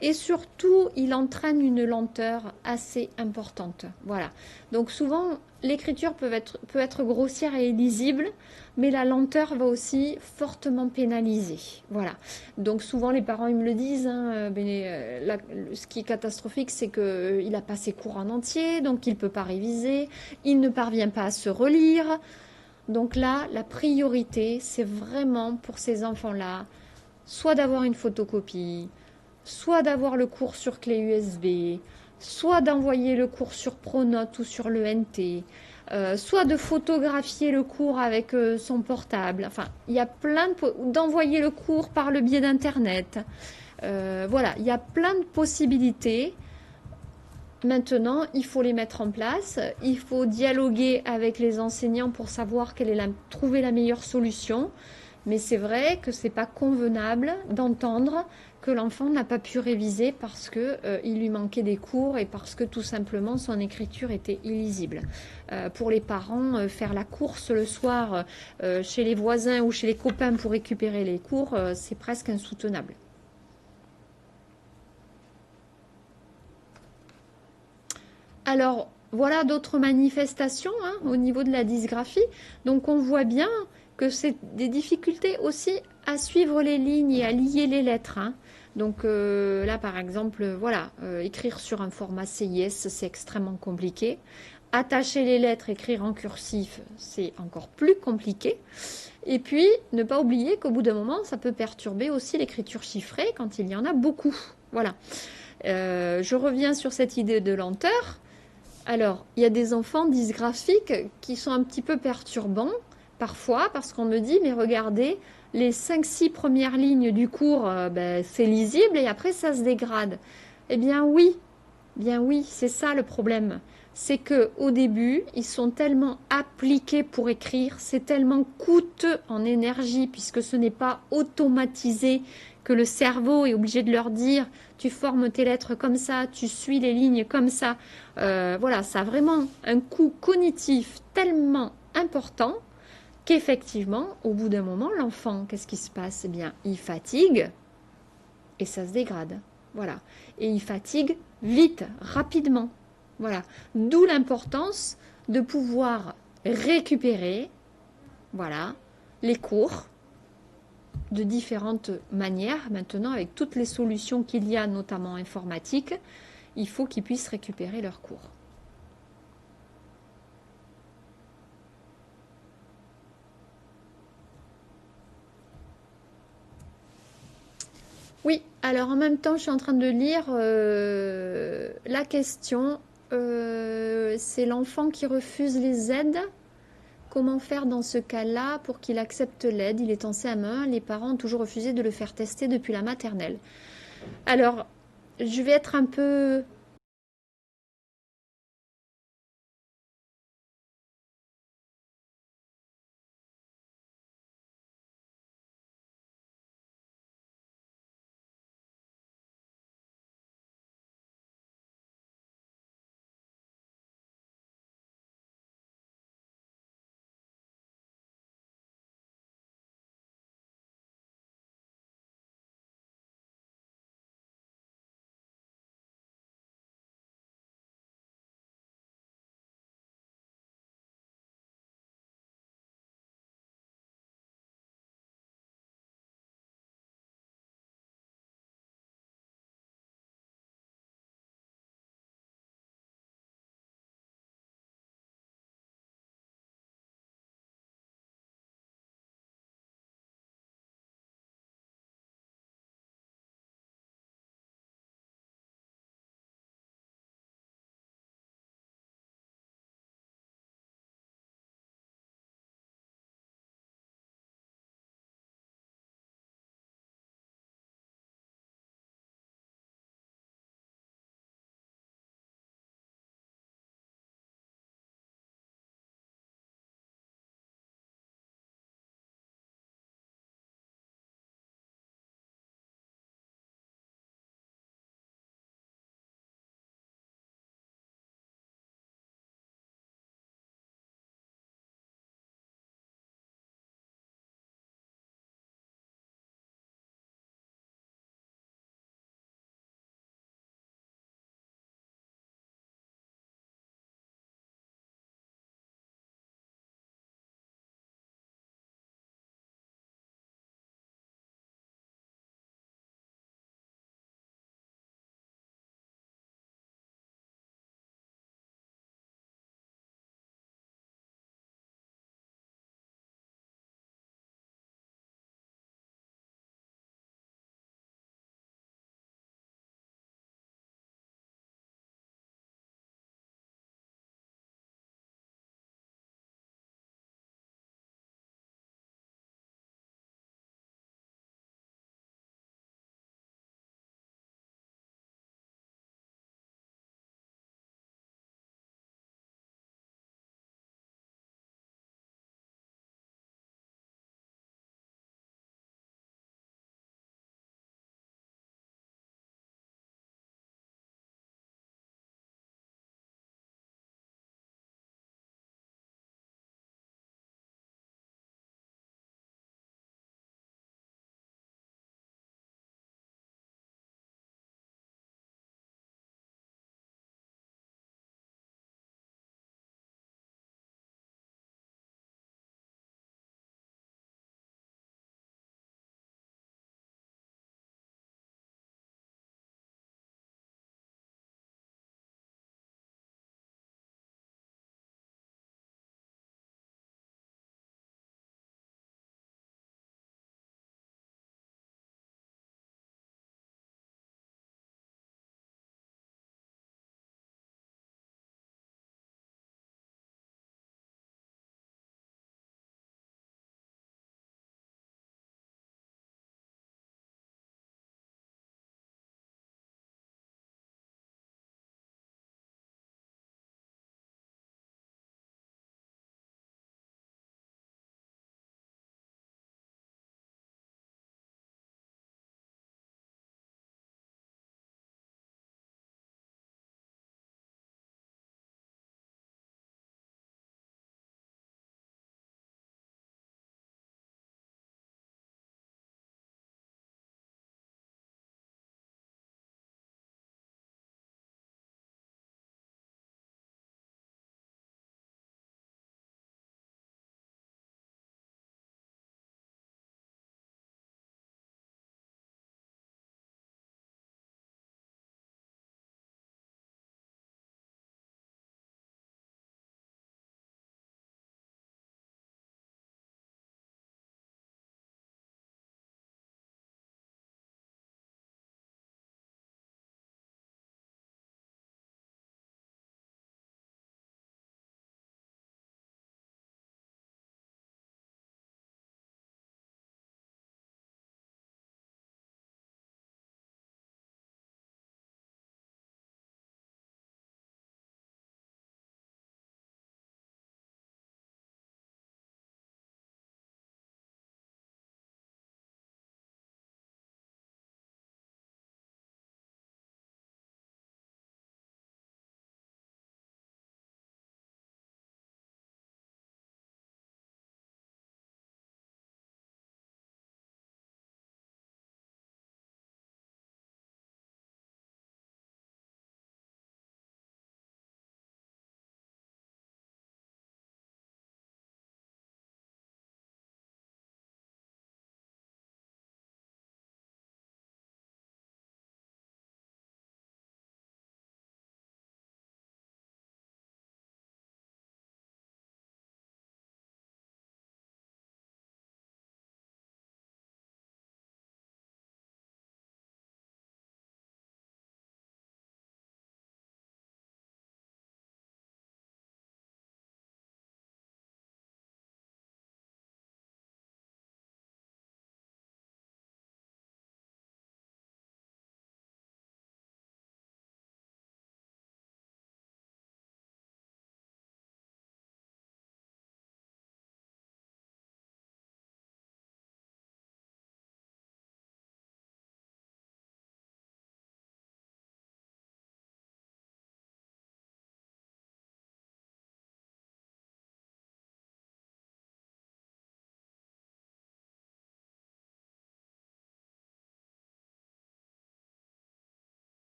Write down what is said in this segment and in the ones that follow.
Et surtout, il entraîne une lenteur assez importante. Voilà. Donc souvent, l'écriture peut être grossière et illisible, mais la lenteur va aussi fortement pénaliser. Voilà. Donc souvent, les parents, ils me le disent, hein, ce qui est catastrophique, c'est qu'il a pas ses cours en entier, donc il ne peut pas réviser, il ne parvient pas à se relire. Donc là, la priorité, c'est vraiment pour ces enfants-là, soit d'avoir une photocopie, soit d'avoir le cours sur clé USB, soit d'envoyer le cours sur Pronote ou sur le NT, soit de photographier le cours avec son portable. Enfin, il y a plein d'envoyer le cours par le biais d'Internet. Voilà, il y a plein de possibilités. Maintenant, il faut les mettre en place. Il faut dialoguer avec les enseignants pour savoir trouver la meilleure solution. Mais c'est vrai que c'est pas convenable d'entendre que l'enfant n'a pas pu réviser parce que il lui manquait des cours et parce que tout simplement son écriture était illisible. Pour les parents, faire la course le soir chez les voisins ou chez les copains pour récupérer les cours, c'est presque insoutenable. Alors, voilà d'autres manifestations hein, au niveau de la dysgraphie. Donc, on voit bien que c'est des difficultés aussi à suivre les lignes et à lier les lettres. Hein. Donc là, par exemple, voilà, écrire sur un format CIS, c'est extrêmement compliqué. Attacher les lettres, écrire en cursif, c'est encore plus compliqué. Et puis, ne pas oublier qu'au bout d'un moment, ça peut perturber aussi l'écriture chiffrée quand il y en a beaucoup. Voilà. Je reviens sur cette idée de lenteur. Alors, il y a des enfants dysgraphiques qui sont un petit peu perturbants, parfois, parce qu'on me dit, mais regardez, les 5-6 premières lignes du cours, ben, c'est lisible et après ça se dégrade. Eh bien oui, c'est ça le problème. C'est que au début, ils sont tellement appliqués pour écrire, c'est tellement coûteux en énergie puisque ce n'est pas automatisé que le cerveau est obligé de leur dire tu formes tes lettres comme ça, tu suis les lignes comme ça. Voilà, ça a vraiment un coût cognitif tellement important qu'effectivement, au bout d'un moment, l'enfant, qu'est-ce qui se passe? Eh bien, il fatigue et ça se dégrade. Voilà. Et il fatigue vite, rapidement. Voilà. D'où l'importance de pouvoir récupérer, voilà, les cours de différentes manières. Maintenant, avec toutes les solutions qu'il y a, notamment informatiques, il faut qu'ils puissent récupérer leurs cours. Oui, alors en même temps, je suis en train de lire la question. C'est l'enfant qui refuse les aides. Comment faire dans ce cas-là pour qu'il accepte l'aide? Il est en CM1, les parents ont toujours refusé de le faire tester depuis la maternelle. Alors, je vais être un peu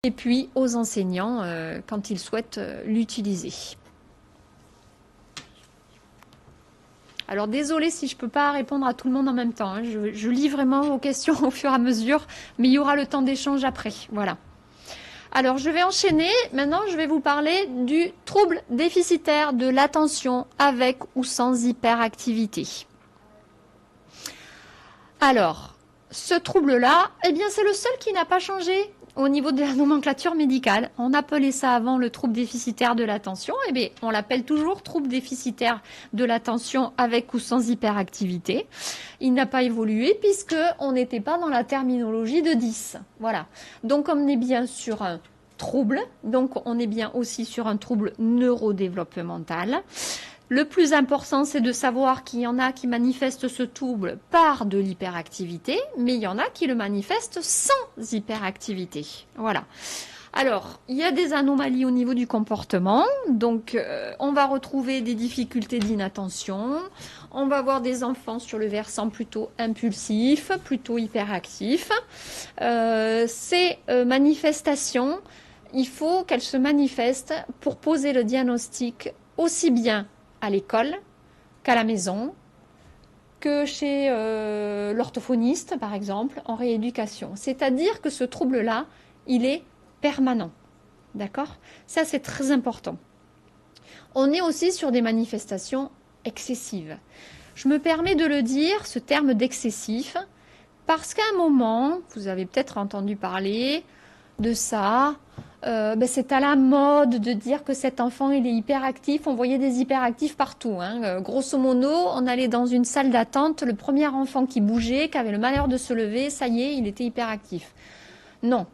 et puis aux enseignants quand ils souhaitent l'utiliser. Alors désolée si je ne peux pas répondre à tout le monde en même temps, hein. Je lis vraiment vos questions au fur et à mesure, mais il y aura le temps d'échange après. Voilà. Alors je vais enchaîner. Maintenant, je vais vous parler du trouble déficitaire de l'attention avec ou sans hyperactivité. Alors, ce trouble-là, eh bien c'est le seul qui n'a pas changé au niveau de la nomenclature médicale. On appelait ça avant le trouble déficitaire de l'attention. Eh bien, on l'appelle toujours trouble déficitaire de l'attention avec ou sans hyperactivité. Il n'a pas évolué puisque on n'était pas dans la terminologie de 10. Voilà. Donc, on est bien sur un trouble. Donc, on est bien aussi sur un trouble neurodéveloppemental. Le plus important, c'est de savoir qu'il y en a qui manifestent ce trouble par de l'hyperactivité, mais il y en a qui le manifestent sans hyperactivité. Voilà. Alors, il y a des anomalies au niveau du comportement. Donc, on va retrouver des difficultés d'inattention. On va voir des enfants sur le versant plutôt impulsif, plutôt hyperactif. Ces manifestations, il faut qu'elles se manifestent pour poser le diagnostic aussi bien à l'école qu'à la maison, que chez l'orthophoniste, par exemple, en rééducation. C'est-à-dire que ce trouble-là, il est permanent. D'accord? Ça, c'est très important. On est aussi sur des manifestations excessives. Je me permets de le dire, ce terme d'excessif, parce qu'à un moment, vous avez peut-être entendu parler de ça, c'est à la mode de dire que cet enfant il est hyperactif. On voyait des hyperactifs partout, hein. Grosso modo, on allait dans une salle d'attente, le premier enfant qui bougeait, qui avait le malheur de se lever, ça y est, il était hyperactif. Non,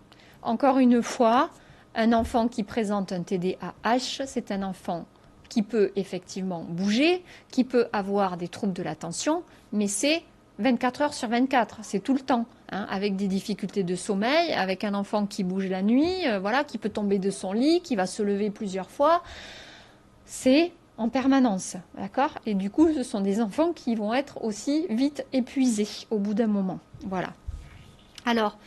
encore une fois, un enfant qui présente un TDAH, c'est un enfant qui peut effectivement bouger, qui peut avoir des troubles de l'attention, mais c'est 24 heures sur 24, c'est tout le temps, hein, avec des difficultés de sommeil, avec un enfant qui bouge la nuit, voilà, qui peut tomber de son lit, qui va se lever plusieurs fois. C'est en permanence, d'accord? Et du coup, ce sont des enfants qui vont être aussi vite épuisés au bout d'un moment. Voilà. Alors,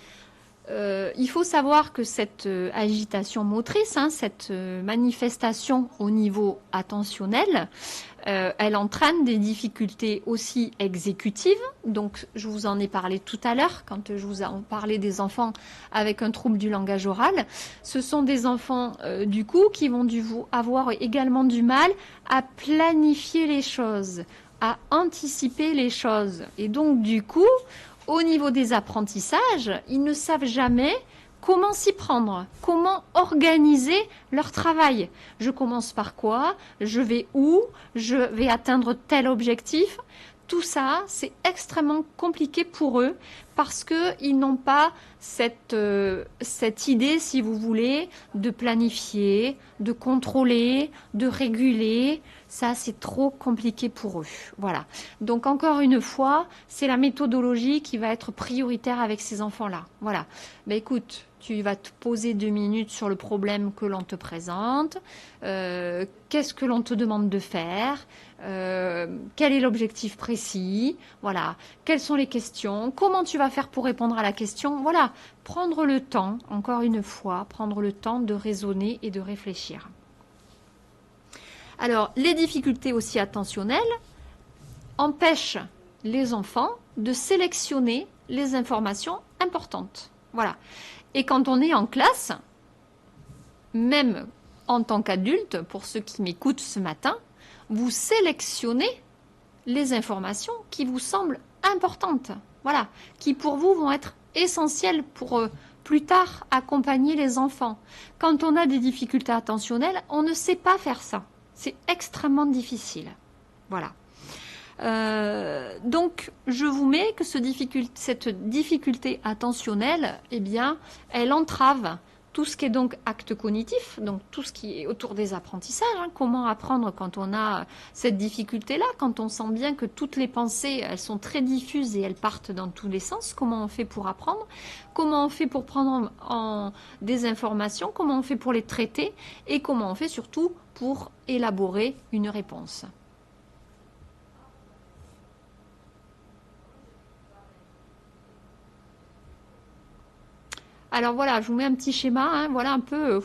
il faut savoir que cette agitation motrice, hein, cette manifestation au niveau attentionnel, elle entraîne des difficultés aussi exécutives. Donc, je vous en ai parlé tout à l'heure quand je vous ai parlé des enfants avec un trouble du langage oral. Ce sont des enfants, du coup, qui vont avoir également du mal à planifier les choses, à anticiper les choses. Et donc, du coup, au niveau des apprentissages, ils ne savent jamais comment s'y prendre, comment organiser leur travail. Je commence par quoi? Je vais où? Je vais atteindre tel objectif? Tout ça, c'est extrêmement compliqué pour eux parce qu'ils n'ont pas cette idée, si vous voulez, de planifier, de contrôler, de réguler. Ça, c'est trop compliqué pour eux. Voilà. Donc, encore une fois, c'est la méthodologie qui va être prioritaire avec ces enfants-là. Voilà. Ben, écoute, tu vas te poser 2 minutes sur le problème que l'on te présente. Qu'est-ce que l'on te demande de faire? Quel est l'objectif précis? Voilà. Quelles sont les questions? Comment tu vas faire pour répondre à la question? Voilà. Prendre le temps, encore une fois, prendre le temps de raisonner et de réfléchir. Alors, les difficultés aussi attentionnelles empêchent les enfants de sélectionner les informations importantes. Voilà. Et quand on est en classe, même en tant qu'adulte, pour ceux qui m'écoutent ce matin, vous sélectionnez les informations qui vous semblent importantes, voilà, qui pour vous vont être essentielles pour plus tard accompagner les enfants. Quand on a des difficultés attentionnelles, on ne sait pas faire ça. C'est extrêmement difficile. Voilà. Donc, je vous mets que cette difficulté attentionnelle, eh bien, elle entrave tout ce qui est donc acte cognitif, donc tout ce qui est autour des apprentissages. Hein, comment apprendre quand on a cette difficulté-là, quand on sent bien que toutes les pensées, elles sont très diffuses et elles partent dans tous les sens. Comment on fait pour apprendre? Comment on fait pour prendre des informations? Comment on fait pour les traiter? Et comment on fait surtout pour élaborer une réponse? Alors voilà, je vous mets un petit schéma, hein, voilà un peu,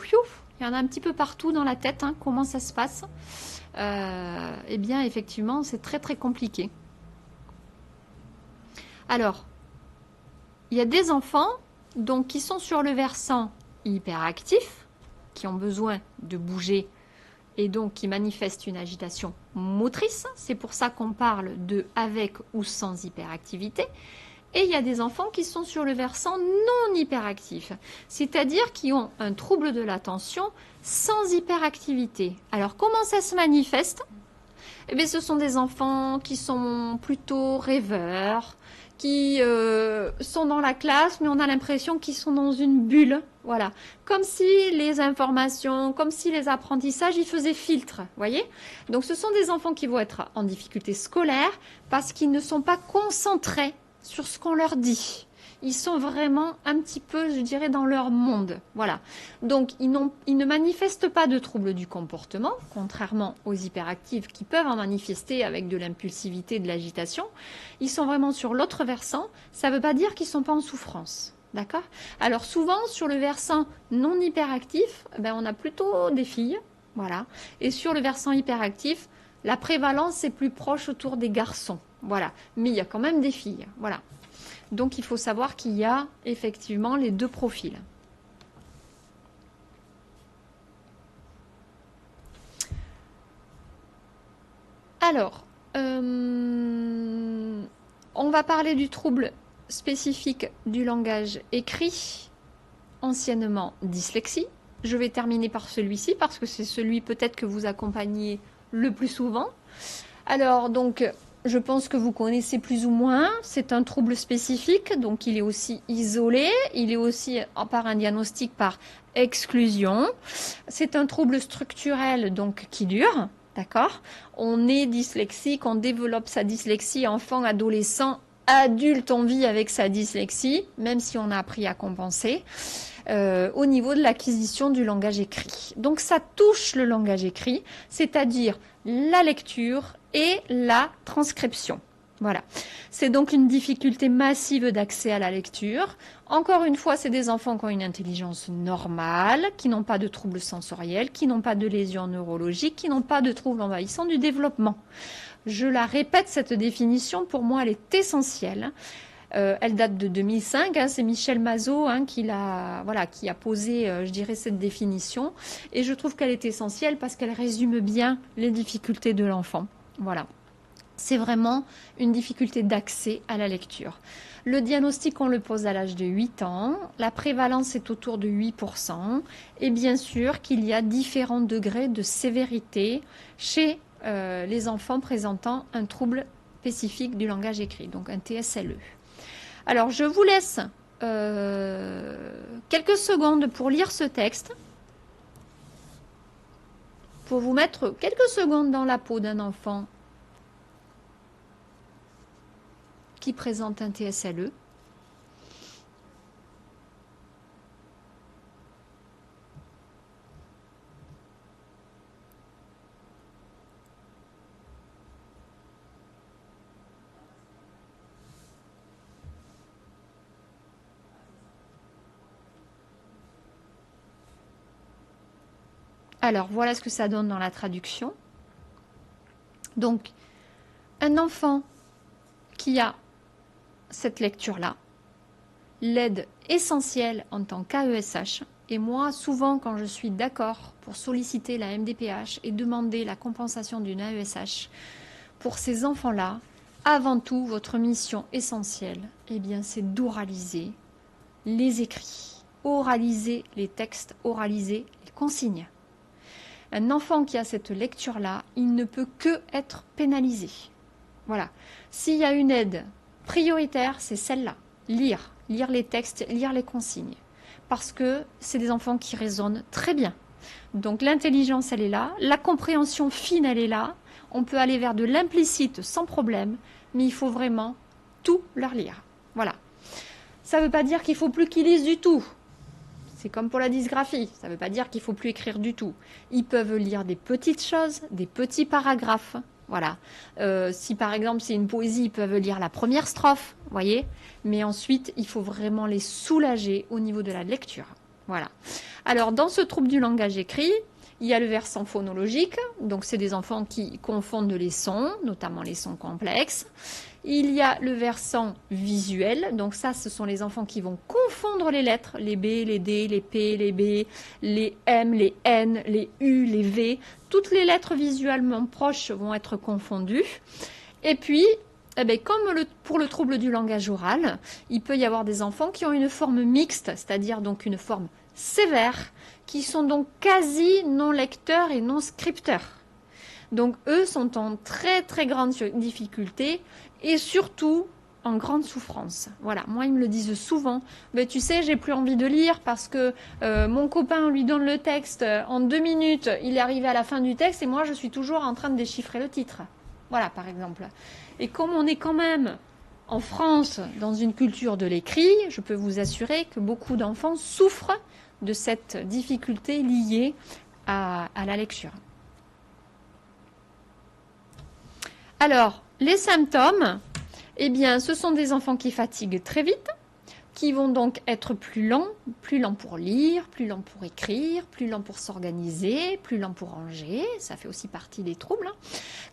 il y en a un petit peu partout dans la tête, hein, comment ça se passe. Eh bien, effectivement, c'est très très compliqué. Alors, il y a des enfants donc, qui sont sur le versant hyperactif, qui ont besoin de bouger et donc qui manifestent une agitation motrice. C'est pour ça qu'on parle de avec ou sans hyperactivité. Et il y a des enfants qui sont sur le versant non hyperactif, c'est-à-dire qui ont un trouble de l'attention sans hyperactivité. Alors comment ça se manifeste? Eh bien, ce sont des enfants qui sont plutôt rêveurs, qui sont dans la classe, mais on a l'impression qu'ils sont dans une bulle. Voilà. Comme si les informations, comme si les apprentissages, ils faisaient filtre. Voyez? Donc, ce sont des enfants qui vont être en difficulté scolaire parce qu'ils ne sont pas concentrés sur ce qu'on leur dit. Ils sont vraiment un petit peu, je dirais, dans leur monde. Voilà. Donc, ils ne manifestent pas de troubles du comportement, contrairement aux hyperactifs qui peuvent en manifester avec de l'impulsivité, de l'agitation. Ils sont vraiment sur l'autre versant. Ça ne veut pas dire qu'ils ne sont pas en souffrance. D'accord? Alors, souvent, sur le versant non hyperactif, on a plutôt des filles. Voilà. Et sur le versant hyperactif, la prévalence est plus proche autour des garçons. Voilà. Mais il y a quand même des filles. Voilà. Donc, il faut savoir qu'il y a effectivement les deux profils. Alors, on va parler du trouble spécifique du langage écrit, anciennement dyslexie. Je vais terminer par celui-ci parce que c'est celui peut-être que vous accompagnez le plus souvent. Alors, donc, je pense que vous connaissez plus ou moins. C'est un trouble spécifique, donc il est aussi isolé. Il est aussi par un diagnostic par exclusion. C'est un trouble structurel, donc qui dure. D'accord? On est dyslexique, on développe sa dyslexie, enfant, adolescent, adulte, on vit avec sa dyslexie, même si on a appris à compenser. Au niveau de l'acquisition du langage écrit. Donc ça touche le langage écrit, c'est-à-dire la lecture et la transcription. Voilà. C'est donc une difficulté massive d'accès à la lecture. Encore une fois, c'est des enfants qui ont une intelligence normale, qui n'ont pas de troubles sensoriels, qui n'ont pas de lésions neurologiques, qui n'ont pas de troubles envahissants du développement. Je la répète, cette définition, pour moi, elle est essentielle. Elle date de 2005, c'est Michel Mazot qui a posé, je dirais, cette définition. Et je trouve qu'elle est essentielle parce qu'elle résume bien les difficultés de l'enfant. Voilà. C'est vraiment une difficulté d'accès à la lecture. Le diagnostic, on le pose à l'âge de 8 ans. La prévalence est autour de 8%. Et bien sûr qu'il y a différents degrés de sévérité chez les enfants présentant un trouble spécifique du langage écrit, donc un TSLE. Alors, je vous laisse quelques secondes pour lire ce texte, pour vous mettre quelques secondes dans la peau d'un enfant qui présente un TSLE. Alors, voilà ce que ça donne dans la traduction. Donc, un enfant qui a cette lecture-là, l'aide essentielle en tant qu'AESH, et moi, souvent, quand je suis d'accord pour solliciter la MDPH et demander la compensation d'une AESH, pour ces enfants-là, avant tout, votre mission essentielle, c'est d'oraliser les écrits, oraliser les textes, oraliser les consignes. Un enfant qui a cette lecture-là, il ne peut que être pénalisé. Voilà. S'il y a une aide prioritaire, c'est celle-là. Lire les textes, lire les consignes. Parce que c'est des enfants qui raisonnent très bien. Donc l'intelligence, elle est là. La compréhension fine, elle est là. On peut aller vers de l'implicite sans problème, mais il faut vraiment tout leur lire. Voilà. Ça ne veut pas dire qu'il ne faut plus qu'ils lisent du tout. C'est comme pour la dysgraphie, ça ne veut pas dire qu'il ne faut plus écrire du tout. Ils peuvent lire des petites choses, des petits paragraphes, Voilà. Si par exemple c'est une poésie, ils peuvent lire la première strophe, vous voyez. Mais ensuite, il faut vraiment les soulager au niveau de la lecture. Voilà. Alors, dans ce trouble du langage écrit, il y a le versant phonologique. Donc, c'est des enfants qui confondent les sons, notamment les sons complexes. Il y a le versant visuel. Donc, ça, ce sont les enfants qui vont confondre les lettres, les B, les D, les P, les B, les M, les N, les U, les V. Toutes les lettres visuellement proches vont être confondues. Et puis, eh bien, comme pour le trouble du langage oral, il peut y avoir des enfants qui ont une forme mixte, c'est-à-dire donc une forme sévère, qui sont donc quasi non lecteurs et non scripteurs. Donc eux sont en très très grande difficulté et surtout en grande souffrance. Voilà, moi ils me le disent souvent. Mais tu sais, j'ai plus envie de lire parce que mon copain lui donne le texte en 2 minutes, il est arrivé à la fin du texte et moi je suis toujours en train de déchiffrer le titre. Voilà, par exemple. Et comme on est quand même en France dans une culture de l'écrit, je peux vous assurer que beaucoup d'enfants souffrent de cette difficulté liée à la lecture. Alors, les symptômes, eh bien, ce sont des enfants qui fatiguent très vite, qui vont donc être plus lents pour lire, plus lents pour écrire, plus lents pour s'organiser, plus lents pour ranger, ça fait aussi partie des troubles,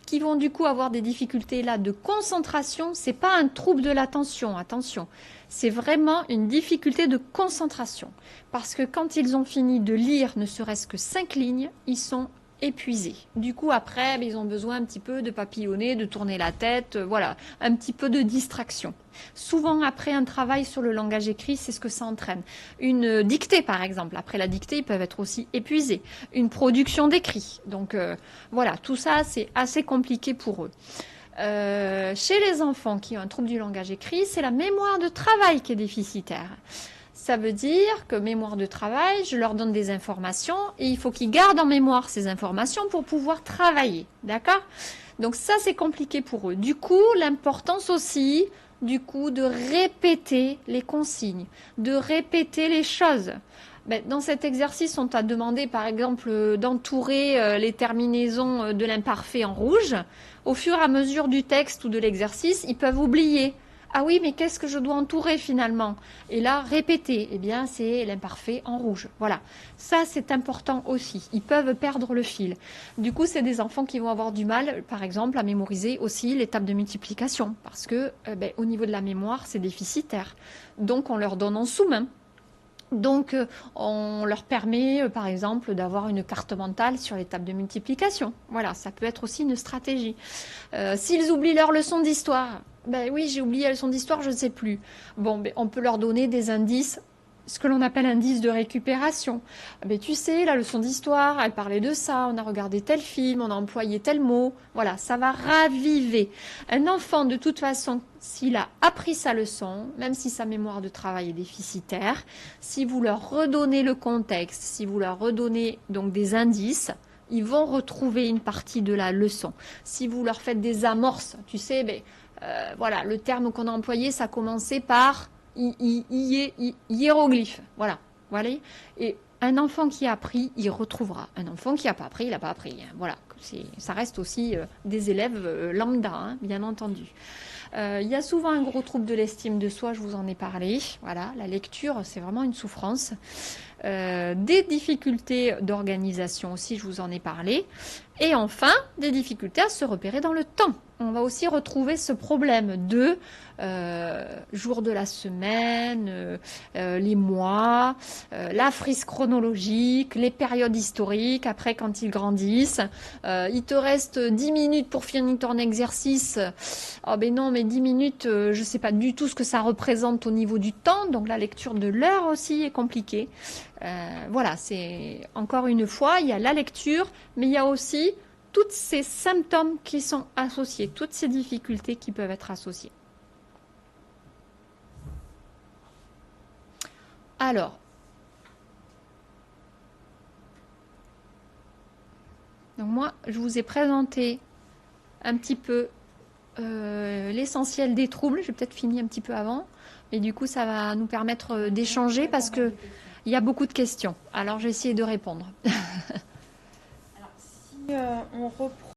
qui vont du coup avoir des difficultés là de concentration. C'est pas un trouble de l'attention, attention, c'est vraiment une difficulté de concentration, parce que quand ils ont fini de lire ne serait-ce que 5 lignes, ils sont épuisés. Du coup, après, ils ont besoin un petit peu de papillonner, de tourner la tête, voilà, un petit peu de distraction. Souvent, après un travail sur le langage écrit, c'est ce que ça entraîne. Une dictée, par exemple. Après la dictée, ils peuvent être aussi épuisés. Une production d'écrit. Donc, voilà, tout ça, c'est assez compliqué pour eux. Chez les enfants qui ont un trouble du langage écrit, c'est la mémoire de travail qui est déficitaire. Ça veut dire que mémoire de travail, je leur donne des informations et il faut qu'ils gardent en mémoire ces informations pour pouvoir travailler. D'accord? Donc ça, c'est compliqué pour eux. Du coup, l'importance aussi, de répéter les consignes, de répéter les choses. Dans cet exercice, on t'a demandé, par exemple, d'entourer les terminaisons de l'imparfait en rouge. Au fur et à mesure du texte ou de l'exercice, ils peuvent oublier. Ah oui, mais qu'est-ce que je dois entourer finalement? Et là, répéter, eh bien, c'est l'imparfait en rouge. Voilà, ça c'est important aussi. Ils peuvent perdre le fil. Du coup, c'est des enfants qui vont avoir du mal, par exemple, à mémoriser aussi l'étape de multiplication, parce que au niveau de la mémoire, c'est déficitaire. Donc, on leur donne en sous-main. Donc, on leur permet, par exemple, d'avoir une carte mentale sur les tables de multiplication. Voilà, ça peut être aussi une stratégie. S'ils oublient leur leçon d'histoire, oui, j'ai oublié la leçon d'histoire, je ne sais plus. Bon, on peut leur donner des indices, ce que l'on appelle indices de récupération. Tu sais, la leçon d'histoire, elle parlait de ça, on a regardé tel film, on a employé tel mot. Voilà, ça va raviver. Un enfant, de toute façon, s'il a appris sa leçon, même si sa mémoire de travail est déficitaire, si vous leur redonnez le contexte, si vous leur redonnez donc des indices, ils vont retrouver une partie de la leçon. Si vous leur faites des amorces, tu sais, voilà, le terme qu'on a employé, ça commençait par hiéroglyphe. Voilà. Et un enfant qui a appris, il retrouvera. Un enfant qui n'a pas appris, il n'a pas appris. Voilà. Ça reste aussi des élèves lambda, bien entendu. Il y a souvent un gros trouble de l'estime de soi, je vous en ai parlé. Voilà, la lecture, c'est vraiment une souffrance. Des difficultés d'organisation aussi, je vous en ai parlé. Et enfin, des difficultés à se repérer dans le temps. On va aussi retrouver ce problème de jours de la semaine, les mois, la frise chronologique, les périodes historiques. Après, quand ils grandissent, il te reste 10 minutes pour finir ton exercice. Oh non, mais 10 minutes, je ne sais pas du tout ce que ça représente au niveau du temps. Donc la lecture de l'heure aussi est compliquée. Voilà, c'est encore une fois, il y a la lecture, mais il y a aussi tous ces symptômes qui sont associés, toutes ces difficultés qui peuvent être associées. Alors, donc moi, je vous ai présenté un petit peu l'essentiel des troubles. J'ai peut-être fini un petit peu avant, mais du coup, ça va nous permettre d'échanger parce que il y a beaucoup de questions. Alors, j'ai essayé de répondre. Alors, si on reprend